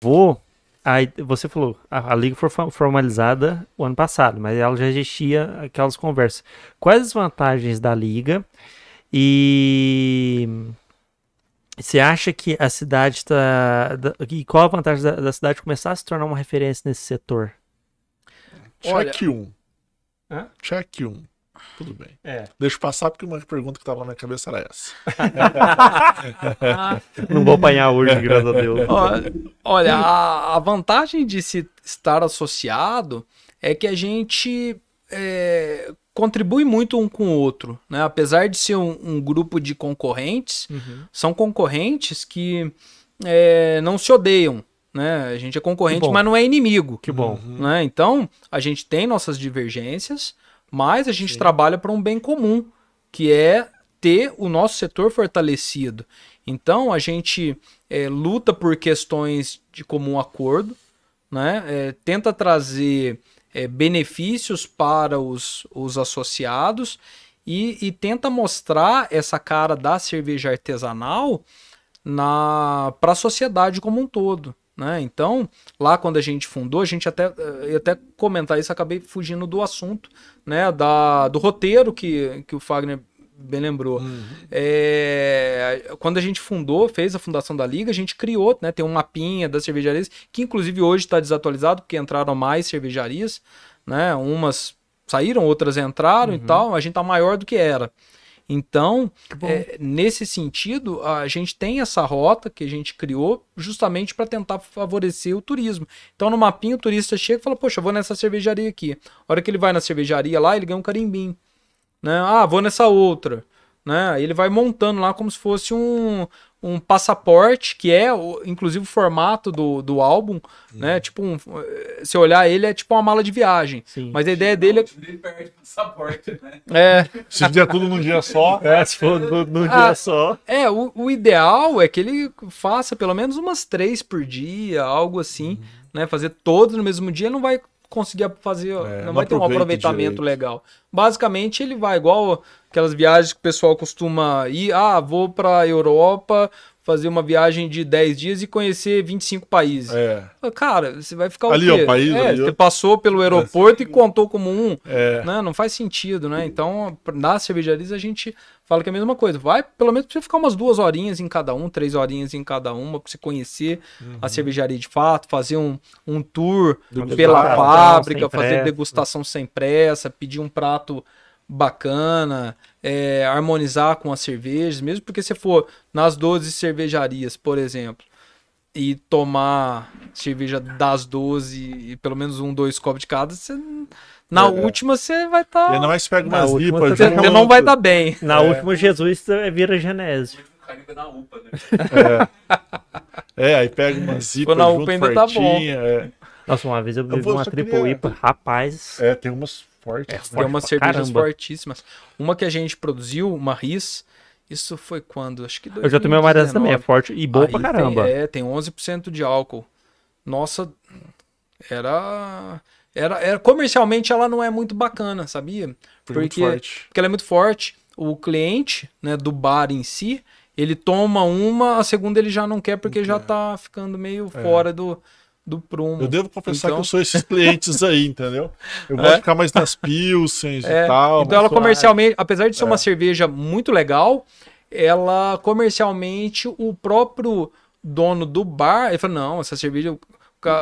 Vou. Aí você falou, a liga foi formalizada o ano passado, mas ela já existia aquelas conversas. Quais as vantagens da liga? E você acha que a cidade está. E qual a vantagem da cidade começar a se tornar uma referência nesse setor? Olha, Check 1. Hã? Check 1. Tudo bem. É. Deixa eu passar porque uma pergunta que tava na minha cabeça era essa. Não vou apanhar hoje, graças a Deus. olha, a vantagem de se estar associado é que a gente contribui muito um com o outro, né? Apesar de ser um grupo de concorrentes, são concorrentes que não se odeiam, né? A gente é concorrente, mas não é inimigo. Que bom. Né? Então, a gente tem nossas divergências, mas a gente trabalha para um bem comum, que é ter o nosso setor fortalecido. Então, a gente luta por questões de comum acordo, né? Tenta trazer benefícios para os associados e tenta mostrar essa cara da cerveja artesanal para a sociedade como um todo. Né? Então, lá quando a gente fundou, a gente ia até comentar isso, acabei fugindo do assunto, né? Do roteiro que o Fagner bem lembrou. Quando a gente fez a fundação da Liga, a gente criou, né? Tem um mapinha das cervejarias, que inclusive hoje está desatualizado, porque entraram mais cervejarias, né? Umas saíram, outras entraram e tal, a gente tá maior do que era. Então, nesse sentido, a gente tem essa rota que a gente criou justamente para tentar favorecer o turismo. Então, no mapinha, o turista chega e fala, poxa, eu vou nessa cervejaria aqui. A hora que ele vai na cervejaria lá, ele ganha um carimbinho. Né? Ah, vou nessa outra. Né? Aí ele vai montando lá como se fosse um passaporte, que é, inclusive, o formato do álbum, né? Tipo se olhar ele, é tipo uma mala de viagem. Sim. Mas a ideia dele é... Ele perde o passaporte, né? Se fizer tudo num dia só. Se for num dia só. O ideal é que ele faça pelo menos umas 3 por dia, algo assim, né? Fazer todos no mesmo dia, ele não vai conseguir fazer, não vai ter um aproveitamento legal. Basicamente, ele vai igual aquelas viagens que o pessoal costuma ir, vou pra Europa fazer uma viagem de 10 dias e conhecer 25 países. Cara, você vai ficar ali, o quê? Ó, país, ali, você passou pelo aeroporto e contou como um. É. Né? Não faz sentido, né? Então, nas cervejarias a gente fala que é a mesma coisa. Vai, pelo menos, pra você ficar umas 2 horinhas em cada um, 3 horinhas em cada uma, pra você conhecer a cervejaria de fato, fazer um tour pela fábrica, fazer degustação sem pressa, pedir um prato bacana, harmonizar com as cervejas, mesmo porque se for nas 12 cervejarias, por exemplo, e tomar cerveja das 12 e pelo menos 2 copos de cada, na última você vai estar... E não mais pega umas ripas. Você não vai estar bem. Na última, Jesus vira Genésio. Na UPA, né? Aí pega umas ripas na junto, UPA ainda tá bom. Nossa, uma vez eu bebi uma Triple IPA, rapaz. Tem umas fortes. Tem umas cervejas fortíssimas. Uma que a gente produziu, uma RIS, isso foi quando? Acho que 2019. Eu já tomei uma dessas também, é forte e boa pra caramba. Tem 11% de álcool. Nossa, comercialmente ela não é muito bacana, sabia? Porque ela é muito forte. O cliente, né, do bar em si, ele toma uma, a segunda ele já não quer porque já tá ficando meio fora do prumo. Eu devo confessar que eu sou esses clientes aí, entendeu? Eu gosto de ficar mais nas pilsens e tal. Então ela comercialmente, apesar de ser uma cerveja muito legal, ela comercialmente, o próprio dono do bar, ele fala, não, essa cerveja...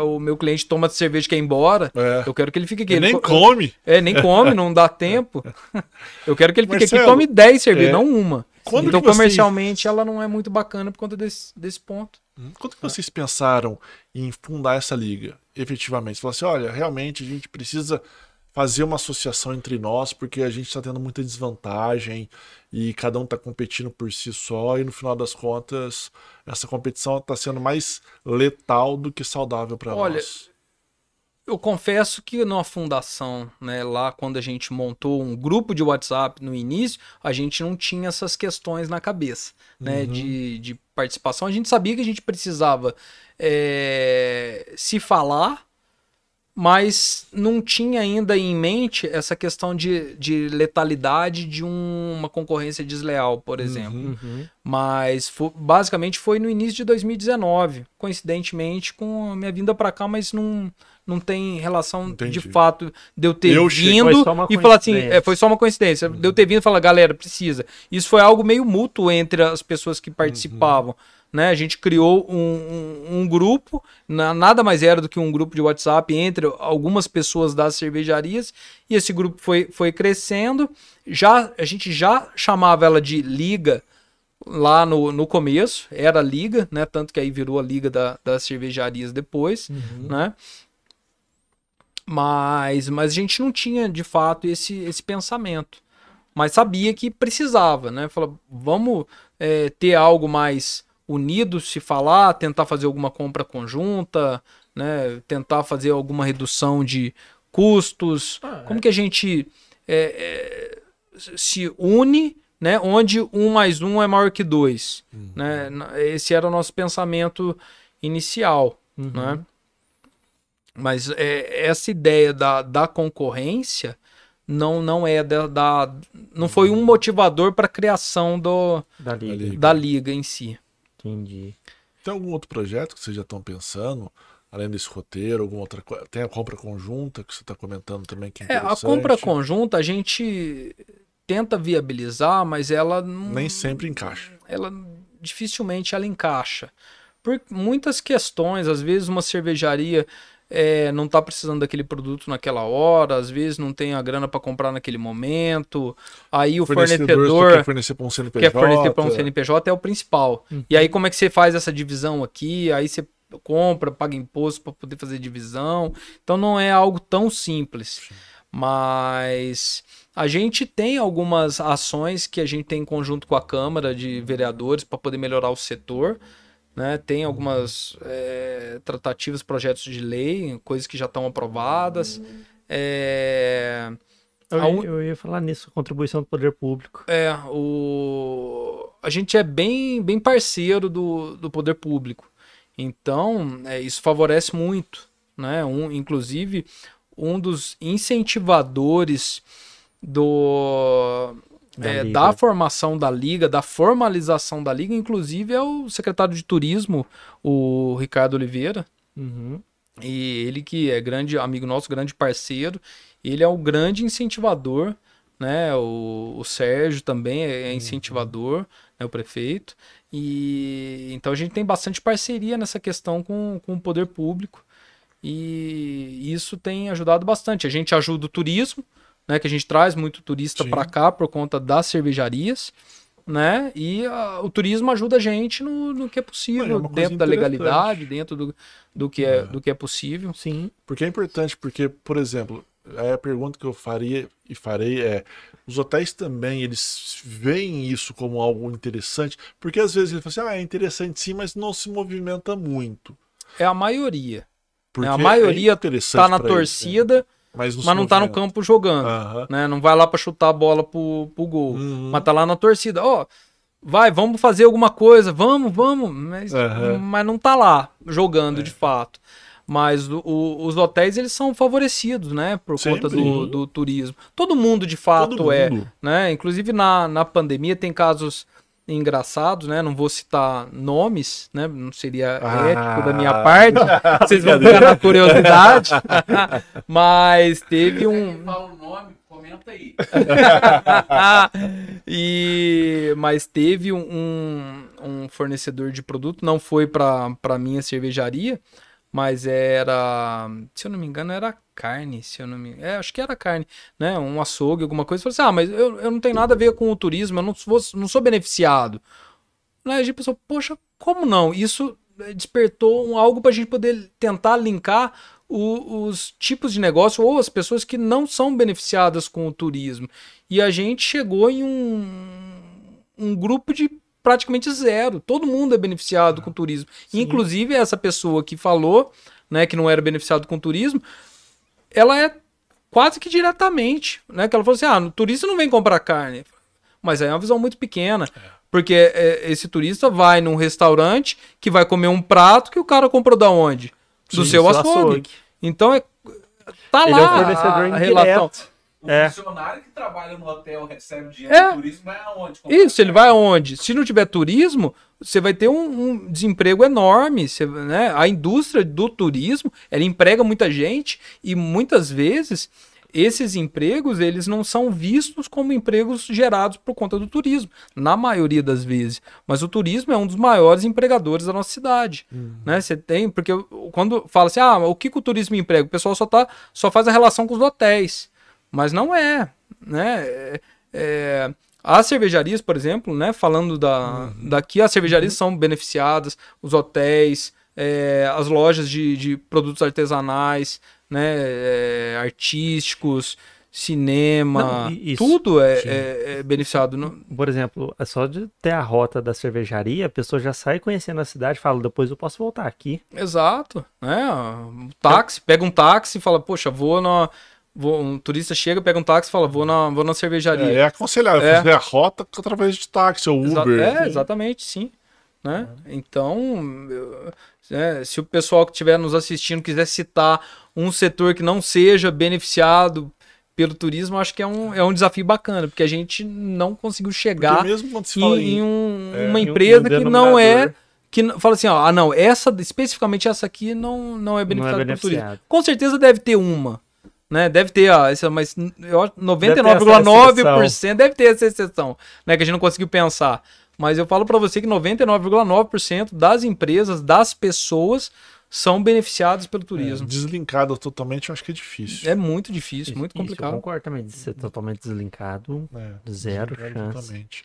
O meu cliente toma cerveja e quer ir embora. Eu quero que ele fique aqui. Ele nem come. Nem come, não dá tempo. Eu quero que ele fique aqui e tome 10 cervejas, não uma. Então, comercialmente, ela não é muito bacana por conta desse ponto. Quando que vocês pensaram em fundar essa liga, efetivamente? Você falou assim, olha, realmente a gente precisa fazer uma associação entre nós, porque a gente está tendo muita desvantagem e cada um está competindo por si só, e no final das contas, essa competição está sendo mais letal do que saudável para nós. Olha, eu confesso que na fundação, né, lá quando a gente montou um grupo de WhatsApp no início, a gente não tinha essas questões na cabeça, né, de participação. A gente sabia que a gente precisava se falar, mas não tinha ainda em mente essa questão de letalidade de uma concorrência desleal, por exemplo. Mas basicamente foi no início de 2019, coincidentemente com a minha vinda para cá, mas não tem relação de fato de eu ter vindo e falar assim, foi só uma coincidência, de eu ter vindo e falar, galera, precisa. Isso foi algo meio mútuo entre as pessoas que participavam. Né? A gente criou um grupo, nada mais era do que um grupo de WhatsApp entre algumas pessoas das cervejarias, e esse grupo foi crescendo. A gente já chamava ela de Liga lá no começo, era Liga, né? Tanto que aí virou a Liga das cervejarias depois, né? Mas a gente não tinha de fato esse pensamento, mas sabia que precisava, né? Falou, vamos ter algo mais unido, se falar, tentar fazer alguma compra conjunta, né? Tentar fazer alguma redução de custos. Como que a gente se une, né? Onde 1 mais 1 é maior que 2. Né? Esse era o nosso pensamento inicial. Né? Mas essa ideia da concorrência não foi um motivador para a criação da liga em si. Entendi. Tem algum outro projeto que vocês já estão pensando, além desse roteiro, alguma outra coisa? Tem a compra conjunta que você está comentando também, que é interessante. A compra conjunta a gente tenta viabilizar, mas ela nem sempre encaixa. Dificilmente ela encaixa. Por muitas questões, às vezes uma cervejaria não está precisando daquele produto naquela hora, às vezes não tem a grana para comprar naquele momento, aí o fornecedor quer fornecer para um CNPJ é o principal. E aí como é que você faz essa divisão aqui? Aí você compra, paga imposto para poder fazer divisão. Então não é algo tão simples. Mas a gente tem algumas ações que a gente tem em conjunto com a Câmara de Vereadores para poder melhorar o setor. Né? Tem algumas tratativas, projetos de lei, coisas que já estão aprovadas. Eu ia falar nisso, contribuição do poder público. A gente é bem parceiro do poder público. Então, isso favorece muito. Né? Inclusive, um dos incentivadores da formação da Liga, da formalização da Liga, inclusive é o secretário de Turismo, o Ricardo Oliveira. E ele que é grande amigo nosso, grande parceiro, ele é o grande incentivador, né? O Sérgio também é incentivador, né? O prefeito. E então a gente tem bastante parceria nessa questão com o poder público, e isso tem ajudado bastante. A gente ajuda o turismo, né, que a gente traz muito turista para cá por conta das cervejarias, né? E o turismo ajuda a gente no que é possível, dentro da legalidade, dentro do que é possível. Sim. Porque é importante, porque, por exemplo, a pergunta que eu faria e farei é: os hotéis também, eles veem isso como algo interessante? Porque às vezes ele fala assim, é interessante sim, mas não se movimenta muito. É a maioria. A maioria está na torcida, eles, né? Mas não tá no campo jogando, né? Não vai lá para chutar a bola pro gol, mas tá lá na torcida. Vamos fazer alguma coisa, vamos, mas não tá lá jogando de fato. Mas os hotéis, eles são favorecidos, né? Por conta do turismo. Todo mundo, de fato, né? Inclusive na pandemia tem casos engraçados, né? Não vou citar nomes, né? Não seria ético da minha parte. Vocês vão ficar na curiosidade. Mas teve Fala o nome, comenta aí. Mas teve um fornecedor de produto, não foi para minha cervejaria, mas era, se eu não me engano, era carne, acho que era carne, né? Um açougue, alguma coisa. Eu falei assim, mas eu não tenho nada a ver com o turismo, eu não sou beneficiado. Aí a gente pensou, poxa, como não? Isso despertou algo para a gente poder tentar linkar os tipos de negócio ou as pessoas que não são beneficiadas com o turismo. E a gente chegou em um grupo de praticamente zero. Todo mundo é beneficiado com o turismo. Sim. Inclusive, essa pessoa que falou, né, que não era beneficiado com o turismo, ela é quase que diretamente, né? Que ela falou assim, o turista não vem comprar carne. Mas aí é uma visão muito pequena. Porque esse turista vai num restaurante que vai comer um prato que o cara comprou da onde? Do seu açougue. Então, tá Ele é o lá fornecedor a relação. indireto. O funcionário que trabalha no hotel recebe dinheiro do turismo, vai aonde? Isso, ele vai aonde? Se não tiver turismo, você vai ter um desemprego enorme. Né? A indústria do turismo, ela emprega muita gente e muitas vezes esses empregos, eles não são vistos como empregos gerados por conta do turismo, na maioria das vezes. Mas o turismo é um dos maiores empregadores da nossa cidade. Né? Você tem, porque quando fala assim, o que o turismo emprega? O pessoal só faz a relação com os hotéis. Mas não é, né? As cervejarias, por exemplo, né? Falando daqui, as cervejarias são beneficiadas, os hotéis, as lojas de produtos artesanais, né? Artísticos, cinema, tudo é beneficiado. Por exemplo, é só de ter a rota da cervejaria, a pessoa já sai conhecendo a cidade e fala, depois eu posso voltar aqui. Exato, né? Pega um táxi e fala, poxa, um turista chega, pega um táxi e fala, vou na cervejaria. É aconselhável fazer a rota através de táxi ou Uber. Exatamente, sim. Né? Então, se o pessoal que estiver nos assistindo quiser citar um setor que não seja beneficiado pelo turismo, acho que é um desafio bacana, porque a gente não conseguiu chegar em uma empresa que não é... que fala assim, não, especificamente essa aqui não é beneficiada pelo turismo. Com certeza deve ter uma. Né? Deve ter, mas 99,9% deve ter essa exceção, né? Que a gente não conseguiu pensar. Mas eu falo para você que 99,9% das empresas, das pessoas, são beneficiadas pelo turismo. Deslinkado totalmente, eu acho que é difícil. É muito difícil, muito complicado. Eu concordo também de ser totalmente deslinkado, zero chance. Totalmente.